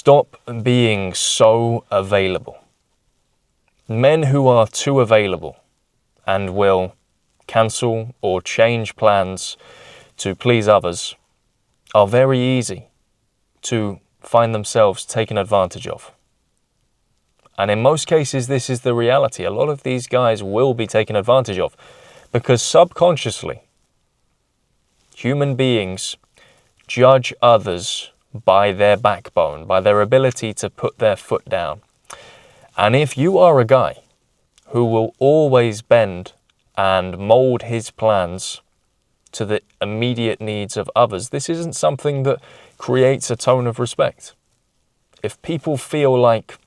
Stop being so available. Men who are too available and will cancel or change plans to please others are very easy to find themselves taken advantage of. And in most cases, this is the reality. A lot of these guys will be taken advantage of because subconsciously, human beings judge others by their backbone, by their ability to put their foot down. And if you are a guy who will always bend and mold his plans to the immediate needs of others, this isn't something that creates a tone of respect. If people feel like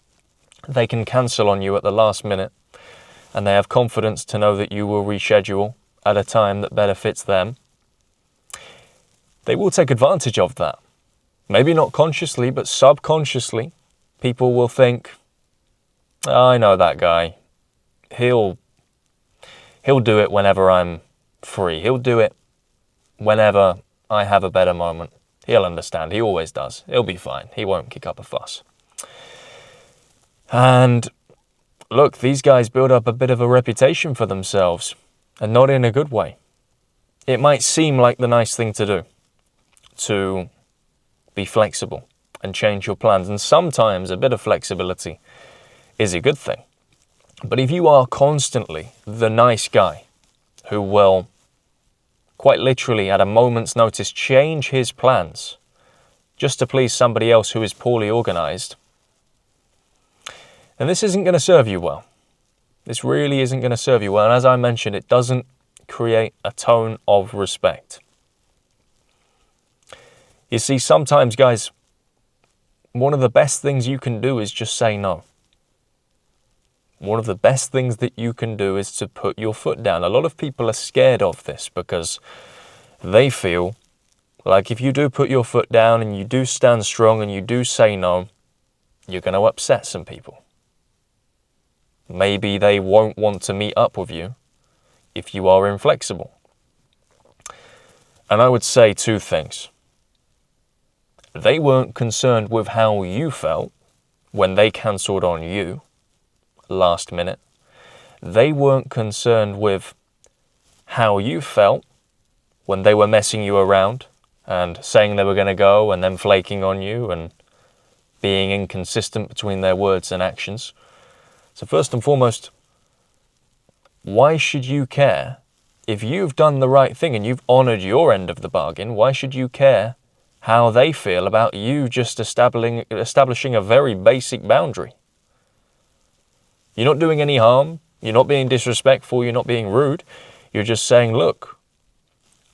they can cancel on you at the last minute and they have confidence to know that you will reschedule at a time that better fits them, they will take advantage of that. Maybe not consciously, but subconsciously, people will think, oh, I know that guy. He'll do it whenever I'm free. He'll do it whenever I have a better moment. He'll understand. He always does. He'll be fine. He won't kick up a fuss. And look, these guys build up a bit of a reputation for themselves, and not in a good way. It might seem like the nice thing to do, to be flexible and change your plans. And sometimes a bit of flexibility is a good thing. But if you are constantly the nice guy who will quite literally at a moment's notice change his plans just to please somebody else who is poorly organized, then this isn't going to serve you well. This really isn't going to serve you well. And as I mentioned, it doesn't create a tone of respect. You see, sometimes, guys, one of the best things you can do is just say no. One of the best things that you can do is to put your foot down. A lot of people are scared of this because they feel like if you do put your foot down and you do stand strong and you do say no, you're going to upset some people. Maybe they won't want to meet up with you if you are inflexible. And I would say two things. They weren't concerned with how you felt when they cancelled on you last minute. They weren't concerned with how you felt when they were messing you around and saying they were going to go and then flaking on you and being inconsistent between their words and actions. So first and foremost, why should you care? If you've done the right thing and you've honoured your end of the bargain, why should you care how they feel about you just establishing a very basic boundary? You're not doing any harm. You're not being disrespectful. You're not being rude. You're just saying, look,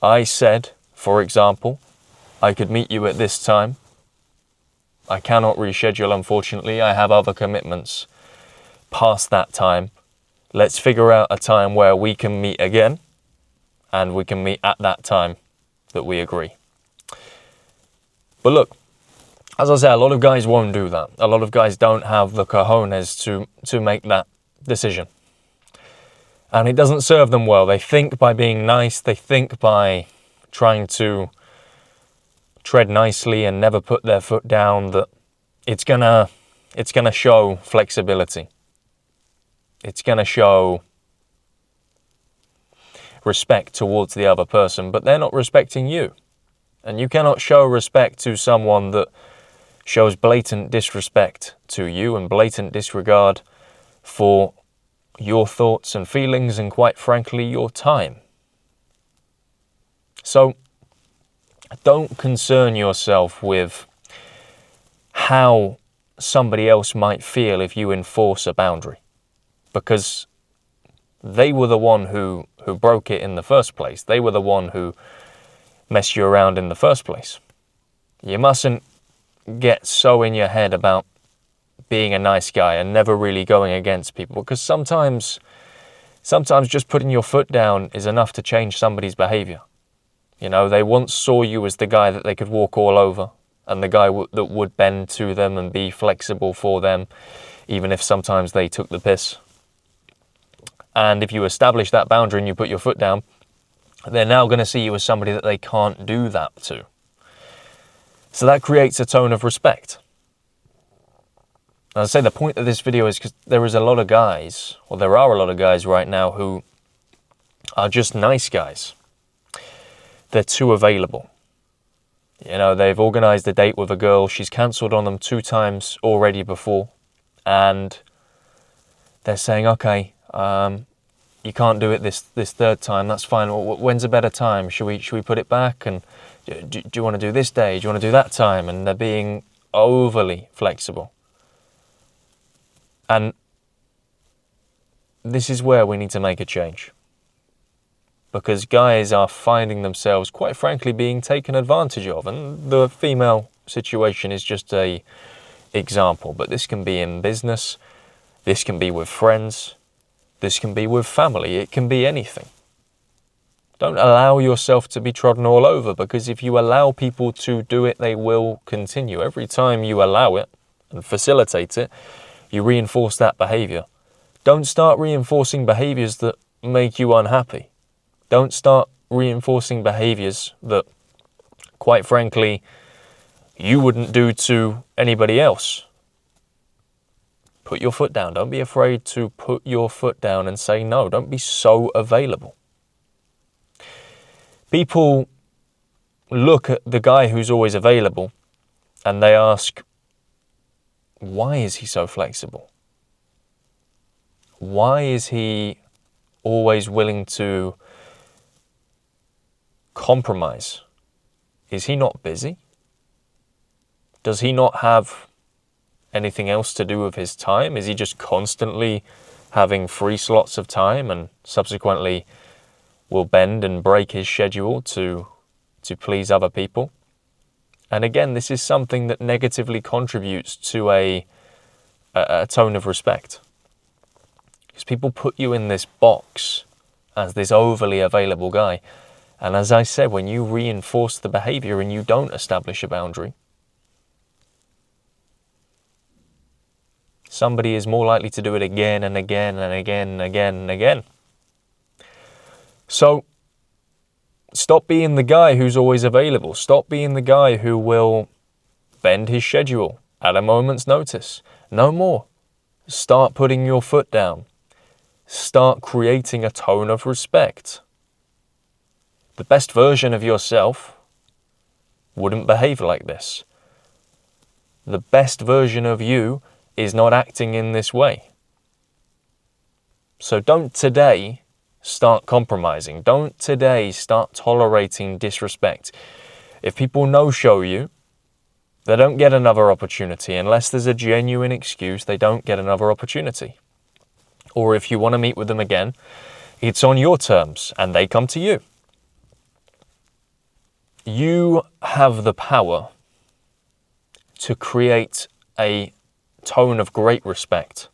I said, for example, I could meet you at this time. I cannot reschedule, unfortunately. I have other commitments past that time. Let's figure out a time where we can meet again, and we can meet at that time that we agree. But look, as I say, a lot of guys won't do that. A lot of guys don't have the cojones to make that decision. And it doesn't serve them well. They think by being nice, they think by trying to tread nicely and never put their foot down that it's gonna show flexibility. It's gonna show respect towards the other person, but they're not respecting you. And you cannot show respect to someone that shows blatant disrespect to you and blatant disregard for your thoughts and feelings and, quite frankly, your time. So don't concern yourself with how somebody else might feel if you enforce a boundary, because they were the one who broke it in the first place. They were the one who messed you around in the first place. You mustn't get so in your head about being a nice guy and never really going against people, because sometimes just putting your foot down is enough to change somebody's behavior. You know, they once saw you as the guy that they could walk all over and the guy that would bend to them and be flexible for them, even if sometimes they took the piss. And if you establish that boundary and you put your foot down, they're now going to see you as somebody that they can't do that to. So that creates a tone of respect. I'd say the point of this video is because there are a lot of guys right now who are just nice guys. They're too available. You know, they've organised a date with a girl. She's cancelled on them 2 times already before. And they're saying, okay, you can't do it this 3rd time. That's fine. When's a better time? Should we put it back? And do you want to do this day? Do you want to do that time? And they're being overly flexible. And this is where we need to make a change. Because guys are finding themselves, quite frankly, being taken advantage of. And the female situation is just a example. But this can be in business. This can be with friends. This can be with family. It can be anything. Don't allow yourself to be trodden all over, because if you allow people to do it, they will continue. Every time you allow it and facilitate it, you reinforce that behavior. Don't start reinforcing behaviors that make you unhappy. Don't start reinforcing behaviors that, quite frankly, you wouldn't do to anybody else. Put your foot down. Don't be afraid to put your foot down and say no. Don't be so available. People look at the guy who's always available and they ask, why is he so flexible? Why is he always willing to compromise? Is he not busy? Does he not have anything else to do with his time? Is he just constantly having free slots of time and subsequently will bend and break his schedule to please other people? And again, this is something that negatively contributes to a tone of respect. Because people put you in this box as this overly available guy. And as I said, when you reinforce the behavior and you don't establish a boundary, somebody is more likely to do it again and again and again and again and again. So, stop being the guy who's always available. Stop being the guy who will bend his schedule at a moment's notice. No more. Start putting your foot down. Start creating a tone of respect. The best version of yourself wouldn't behave like this. The best version of you is not acting in this way. So don't today start compromising. Don't today start tolerating disrespect. If people no-show you, they don't get another opportunity. Unless there's a genuine excuse, they don't get another opportunity. Or if you want to meet with them again, it's on your terms and they come to you. You have the power to create a tone of great respect.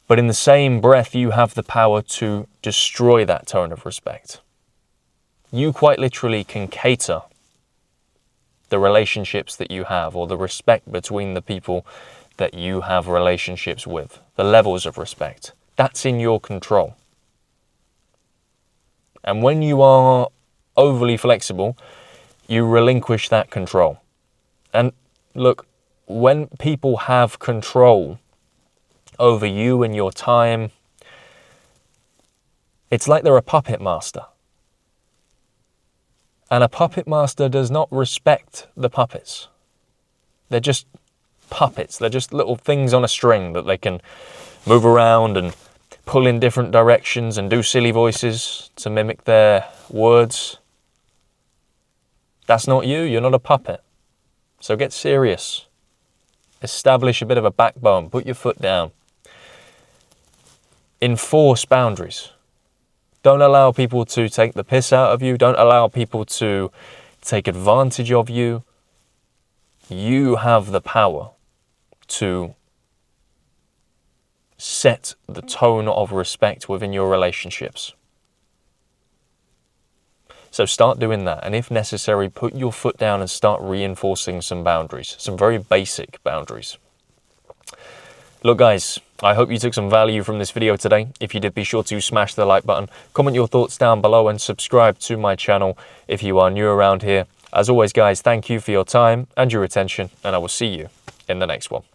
But in the same breath, you have the power to destroy that tone of respect. You quite literally can cater the relationships that you have, or the respect between the people that you have relationships with, the levels of respect. That's in your control. And when you are overly flexible, you relinquish that control. And look, when people have control over you and your time, it's like they're a puppet master. And a puppet master does not respect the puppets. They're just puppets. They're just little things on a string that they can move around and pull in different directions and do silly voices to mimic their words. That's not you. You're not a puppet. So get serious. Establish a bit of a backbone. Put your foot down. Enforce boundaries. Don't allow people to take the piss out of you. Don't allow people to take advantage of you. You have the power to set the tone of respect within your relationships. So start doing that. And if necessary, put your foot down and start reinforcing some boundaries. Some very basic boundaries. Look guys, I hope you took some value from this video today. If you did, be sure to smash the like button, comment your thoughts down below and subscribe to my channel if you are new around here. As always guys, thank you for your time and your attention, and I will see you in the next one.